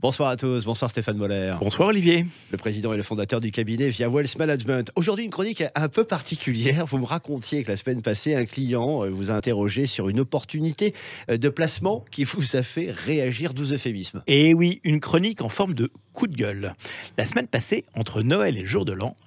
Bonsoir à tous, bonsoir Stéphane Moller. Bonsoir Olivier. Le président et le fondateur du cabinet Via Wealth Management. Aujourd'hui, une chronique un peu particulière. Vous me racontiez que la semaine passée, un client vous a interrogé sur une opportunité de placement qui vous a fait réagir, 12 euphémismes. Et oui, une chronique en forme de coup de gueule. La semaine passée, entre Noël et le jour de l'an,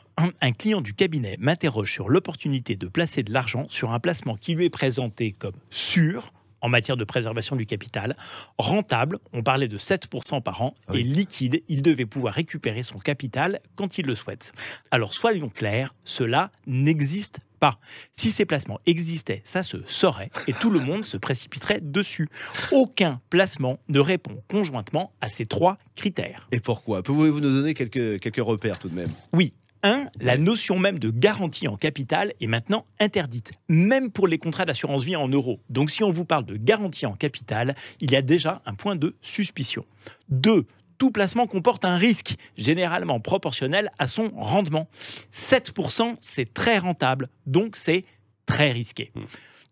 un client du cabinet m'interroge sur l'opportunité de placer de l'argent sur un placement qui lui est présenté comme sûr en matière de préservation du capital, rentable, on parlait de 7% par an, Oui. et liquide, il devait pouvoir récupérer son capital quand il le souhaite. Alors soyons clairs, cela n'existe pas. Si ces placements existaient, ça se saurait et tout le monde se précipiterait dessus. Aucun placement ne répond conjointement à ces trois critères. Et pourquoi? Pouvez-vous nous donner quelques repères tout de même? Oui. 1. La notion même de garantie en capital est maintenant interdite, même pour les contrats d'assurance vie en euros. Donc si on vous parle de garantie en capital, il y a déjà un point de suspicion. 2. Tout placement comporte un risque, généralement proportionnel à son rendement. 7%, c'est très rentable, donc c'est très risqué.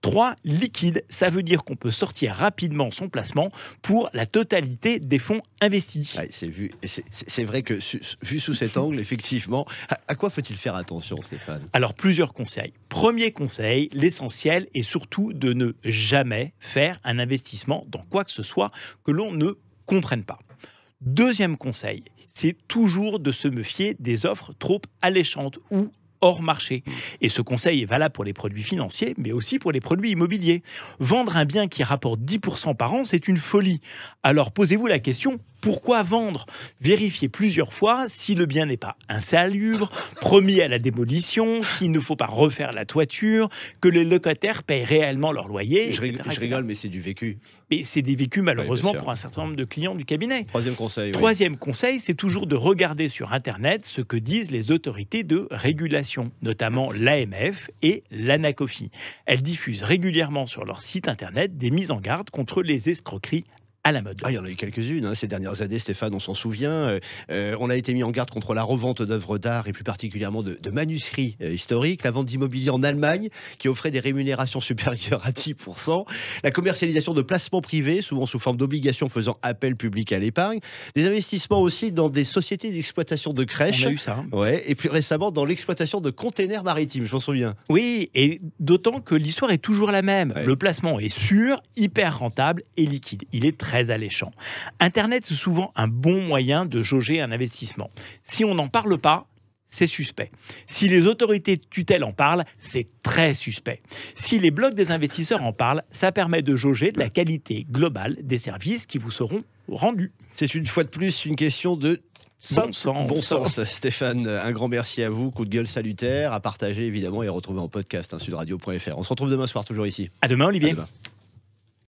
3. Liquide, ça veut dire qu'on peut sortir rapidement son placement pour la totalité des fonds investis. Ouais, c'est vrai que vu sous cet angle, effectivement, à quoi faut-il faire attention, Stéphane? Alors, plusieurs conseils. Premier conseil, l'essentiel est surtout de ne jamais faire un investissement dans quoi que ce soit que l'on ne comprenne pas. Deuxième conseil, c'est toujours de se méfier des offres trop alléchantes ou hors marché. Et ce conseil est valable pour les produits financiers, mais aussi pour les produits immobiliers. Vendre un bien qui rapporte 10% par an, c'est une folie. Alors posez-vous la question, pourquoi vendre? Vérifiez plusieurs fois si le bien n'est pas insalubre, promis à la démolition, s'il ne faut pas refaire la toiture, que les locataires payent réellement leur loyer, Je rigole, mais c'est du vécu. Mais c'est des vécus malheureusement bien sûr. pour un certain nombre de clients du cabinet. Troisième conseil. Oui. Troisième conseil, c'est toujours de regarder sur Internet ce que disent les autorités de régulation, notamment l'AMF et l'ANACOFI. Elles diffusent régulièrement sur leur site Internet des mises en garde contre les escroqueries à la mode. Ah, il y en a eu quelques-unes ces dernières années, Stéphane, on s'en souvient. On a été mis en garde contre la revente d'œuvres d'art et plus particulièrement de manuscrits historiques, la vente d'immobilier en Allemagne qui offrait des rémunérations supérieures à 10%, la commercialisation de placements privés, souvent sous forme d'obligations faisant appel public à l'épargne, des investissements aussi dans des sociétés d'exploitation de crèches. On a eu ça. Ouais, et plus récemment dans l'exploitation de containers maritimes, je m'en souviens. Oui, et d'autant que l'histoire est toujours la même. Ouais. Le placement est sûr, hyper rentable et liquide. Il est très alléchant. Internet est souvent un bon moyen de jauger un investissement. Si on n'en parle pas, c'est suspect. Si les autorités de tutelle en parlent, c'est très suspect. Si les blogs des investisseurs en parlent, ça permet de jauger de la qualité globale des services qui vous seront rendus. C'est une fois de plus une question de Bon sens. Bon sens, Stéphane. Un grand merci à vous. Coup de gueule salutaire, à partager évidemment et à retrouver en podcast sudradio.fr. On se retrouve demain soir, toujours ici. À demain, Olivier. À demain.